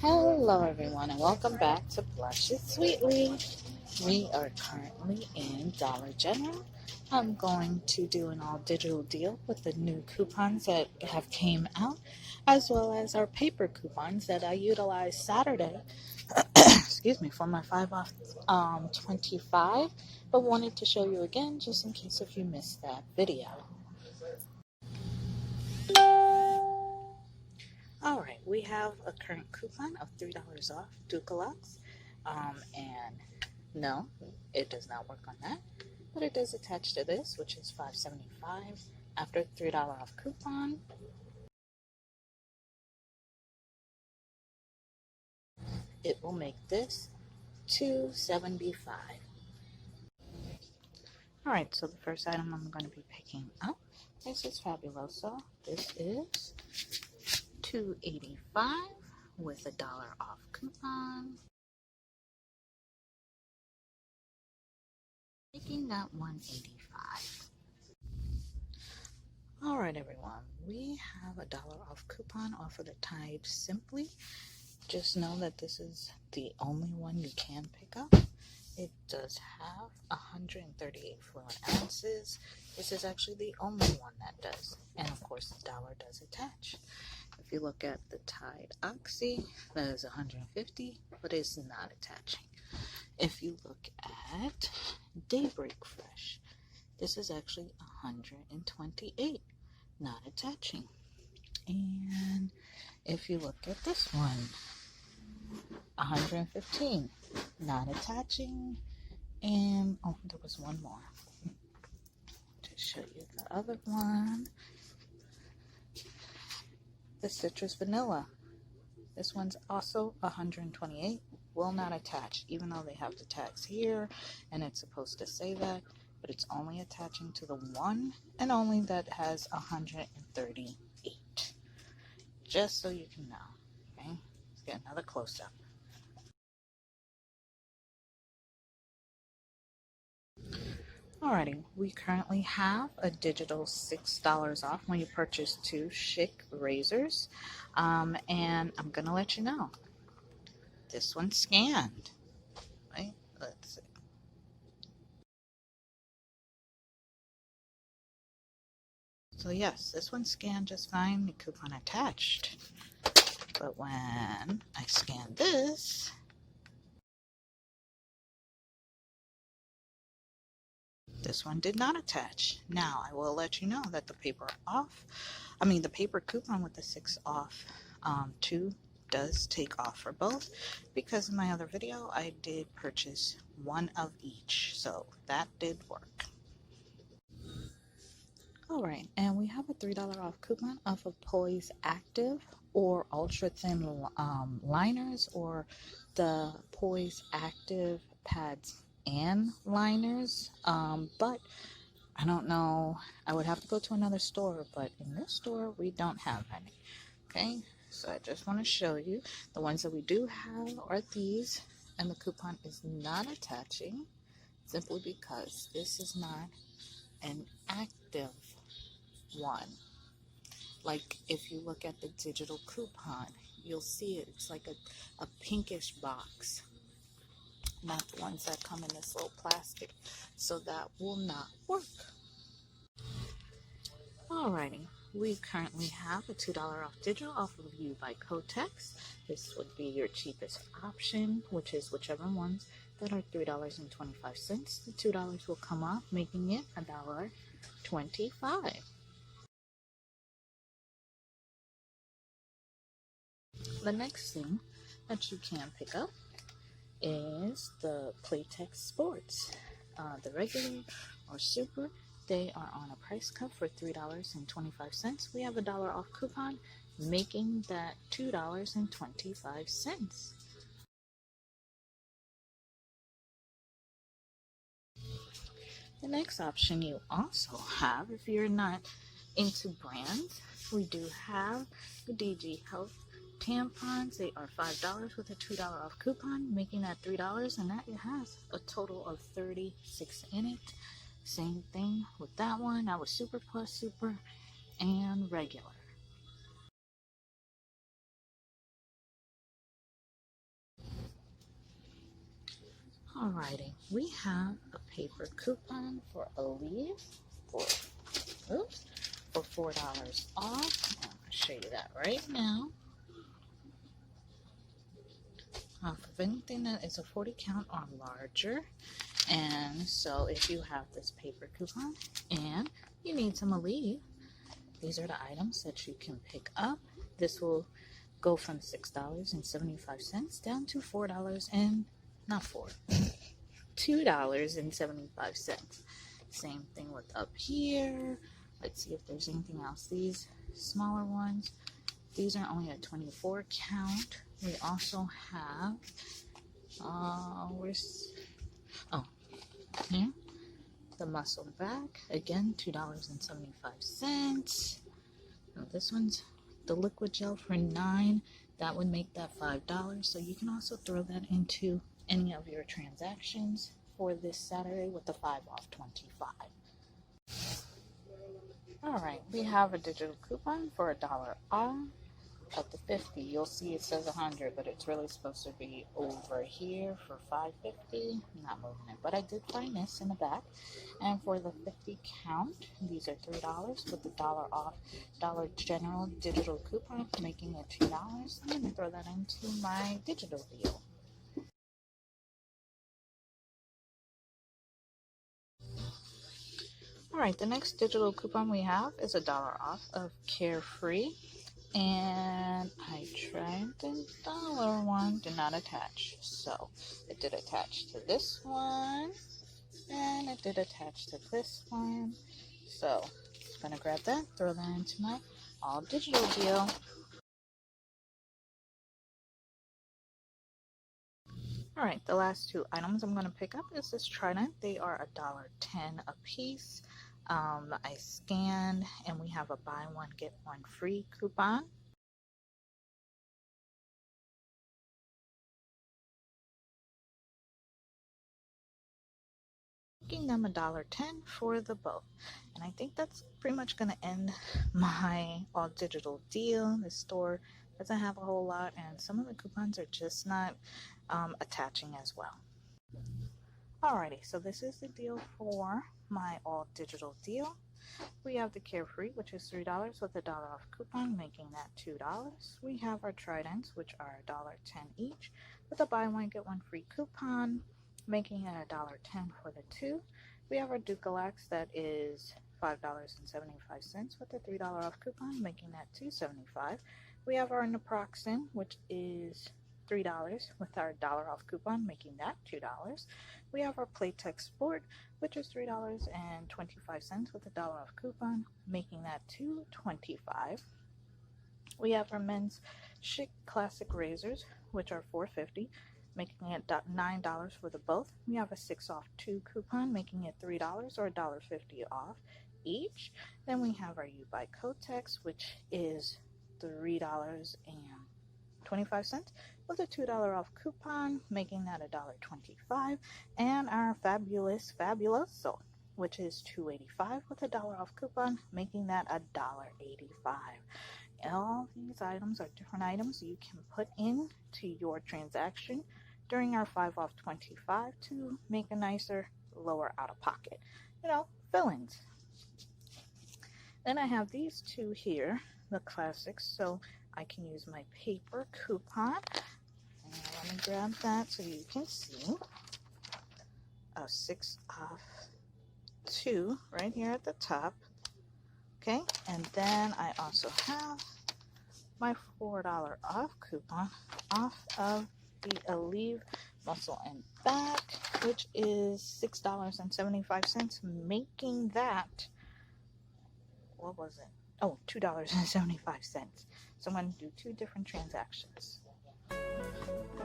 Hello everyone and welcome back to Blushes Sweetly. We are currently in Dollar General. I'm going to do an all digital deal with the new coupons that have came out, as well as our paper coupons that I utilized Saturday excuse me, for my 5 off 25, but wanted to show you again just in case if you missed that video. Alright, we have a current coupon of $3 off Dukalux, and no, it does not work on that, but it does attach to this, which is $5.75 after $3 off coupon. It will make this $2.75. Alright, so the first item I'm going to be picking up is this Fabuloso. This is $2.85 with $1 off coupon, making that $1.85. Alright everyone, we have $1 off coupon off of the Tide Simply. Just know that this is the only one you can pick up. It does have 138 fluid ounces. This is actually the only one that does. And of course the dollar does attach. If you look at the Tide Oxy, that is 150, but it's not attaching. If you look at Daybreak Fresh, this is actually 128, not attaching. And if you look at this one, 115, not attaching. And oh, there was one more to show you the other one. The Citrus Vanilla. This one's also 128, will not attach, even though they have the tags here and it's supposed to say that, but it's only attaching to the one and only that has 138. Just so you can know. Okay, let's get another close-up. Alrighty, we currently have a digital $6 off when you purchase 2 Chic razors, and I'm gonna let you know this one's scanned. Right? Let's see. So yes, this one's scanned just fine. The coupon attached, but when I scan this, this one did not attach. Now I will let you know that the paper coupon with the 6 off 2 does take off for both, because in my other video I did purchase one of each, so that did work. Alright, and we have a $3 off coupon off of Poise Active or ultra thin liners, or the Poise Active pads and liners, but I don't know, I would have to go to another store, but in this store we don't have any. Okay, so I just want to show you the ones that we do have are these, and the coupon is not attaching simply because this is not an active one. Like if you look at the digital coupon, you'll see it, it's like a pinkish box, not the ones that come in this little plastic, so that will not work. Alrighty, we currently have a $2 off digital off of You by Kotex. This would be your cheapest option, which is whichever ones that are $3.25. The $2 will come off, making it $1.25. The next thing that you can pick up is the Playtex Sports. The regular or super, they are on a price cut for $3.25. We have a $1 off coupon, making that $2.25. The next option you also have, if you're not into brands, we do have the DG Health tampons. They are $5 with a $2 off coupon, making that $3, and that it has a total of 36 in it. Same thing with that one. That was super plus super and regular. Alrighty, we have a paper coupon for Aleve for $4 off. I'm gonna show you that right now. Off of anything that is a 40 count or larger. And so if you have this paper coupon and you need some Aleve, these are the items that you can pick up. This will go from $6.75 down to $2.75. Same thing with up here. Let's see if there's anything else. These smaller ones, these are only a 24 count. We also have, here, the muscle back, again, $2.75. Now this one's the liquid gel for $9. That would make that $5. So you can also throw that into any of your transactions for this Saturday with the 5 off 25. Alright, we have a digital coupon for $1 off at the 50. You'll see it says 100, but it's really supposed to be over here for $5.50. I'm not moving it, but I did find this in the back. And for the 50 count, these are $3 with the $1 off Dollar General digital coupon, making it $2. I'm going to throw that into my digital deal. Alright, the next digital coupon we have is $1 off of Carefree. And I tried the dollar one, did not attach. So it did attach to this one, and it did attach to this one. So I'm gonna grab that, throw that into my all digital deal. Alright, the last two items I'm gonna pick up is this trident. They are $1.10 a piece. I scanned and we have a buy one get one free coupon. Making them $1.10 for the both. And I think that's pretty much gonna end my all digital deal. The store doesn't have a whole lot and some of the coupons are just not attaching as well. Alrighty, so this is the deal for my all digital deal. We have the Carefree, which is $3 with a $1 off coupon, making that $2. We have our Tridents, which are $1.10 each, with a buy one get one free coupon, making it $1.10 for the two. We have our Ducalax, that is $5.75 with a $3 off coupon, making that $2.75. We have our Naproxen, which is $3 with our $1 off coupon, making that $2. We have our Playtex Sport, which is $3.25 with a $1 off coupon, making that $2.25. We have our Men's Chic Classic Razors, which are $4.50, making it $9 for the both. We have a 6 off 2 coupon, making it $3 or $1.50 off each. Then we have our You Buy Kotex, which is $3.25 with a $2 off coupon, making that $1.25. And our Fabuloso, which is $2.85 with a $1 off coupon, making that $1.85. All these items are different items you can put into your transaction during our 5 off 25 to make a nicer, lower out of pocket, fill-ins. Then I have these two here, the classics, so I can use my paper coupon. And let me grab that so you can see. A 6 off 2 right here at the top. Okay, and then I also have my $4 off coupon off of the Aleve Muscle and Back, which is $6.75, making that, what was it? Oh, $2.75. So I'm going to do 2 different transactions.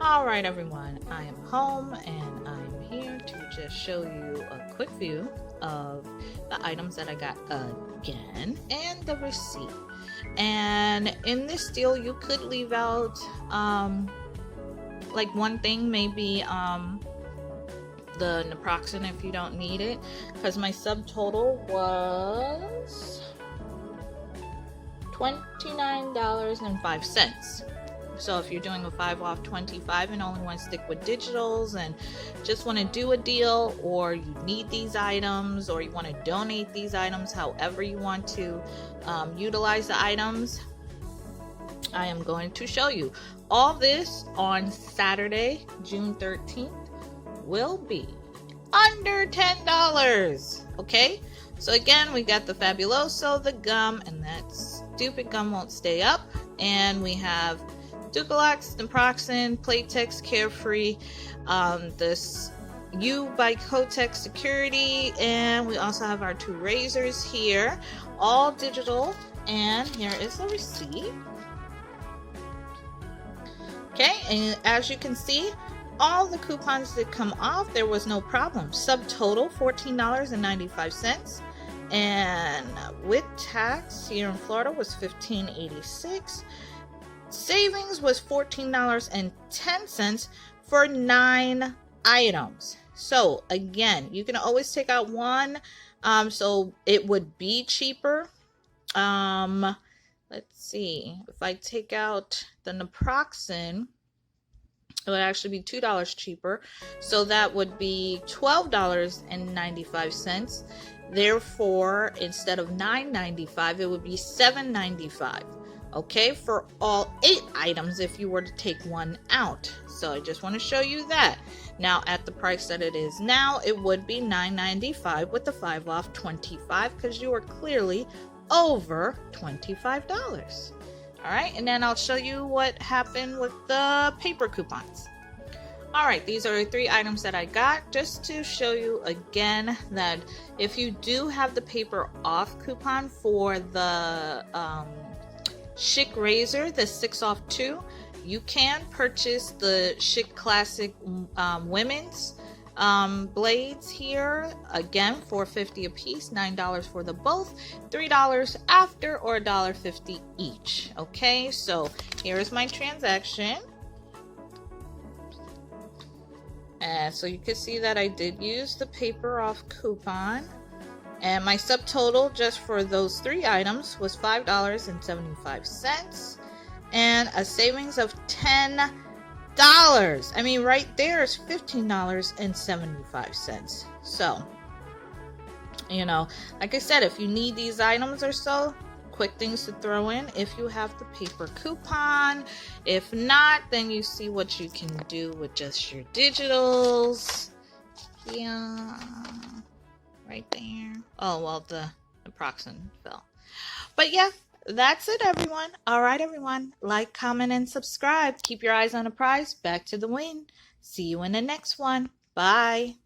Alright everyone, I am home and I'm here to just show you a quick view of the items that I got again and the receipt. And in this deal you could leave out like one thing, maybe the Naproxen if you don't need it, because my subtotal was $29.05. So if you're doing a 5 off 25 and only want to stick with digitals and just want to do a deal, or you need these items, or you want to donate these items, however you want to utilize the items, I am going to show you. All this on Saturday, June 13th will be under $10. Okay, so again, we got the Fabuloso, the gum, and that stupid gum won't stay up, and we have Ducalax, Naproxen, Playtex, Carefree, this U by Kotex Security, and we also have our 2 razors here, all digital, and here is the receipt. Okay, and as you can see, all the coupons that come off, there was no problem. Subtotal $14.95, and with tax here in Florida was $15.86. Savings was $14.10 for 9 items. So again, you can always take out one, so it would be cheaper. Let's see, if I take out the Naproxen, it would actually be $2 cheaper, so that would be $12.95. Therefore, instead of $9.95, it would be $7.95. Okay, for all 8 items if you were to take one out. So I just want to show you that. Now at the price that it is now, it would be $9.95 with the 5 off 25, because you are clearly over $25. All right, and then I'll show you what happened with the paper coupons. All right, these are the 3 items that I got, just to show you again that if you do have the paper off coupon for the Chic razor, the 6 off 2, you can purchase the Chic Classic women's blades here, again for $4.50 a piece, $9 for the both, $3 after, or $1.50 each. Okay, so here's my transaction, and so you can see that I did use the paper off coupon, and my subtotal just for those 3 items was $5.75, and a savings of $10. I mean, right there is $15.75. So, you know, like I said, if you need these items or so, quick things to throw in if you have the paper coupon. If not, then you see what you can do with just your digitals. Yeah, right there. Oh, well, the Naproxen fell. But yeah, that's it, everyone. All right, everyone. Like, comment, and subscribe. Keep your eyes on the prize. Back to the win. See you in the next one. Bye.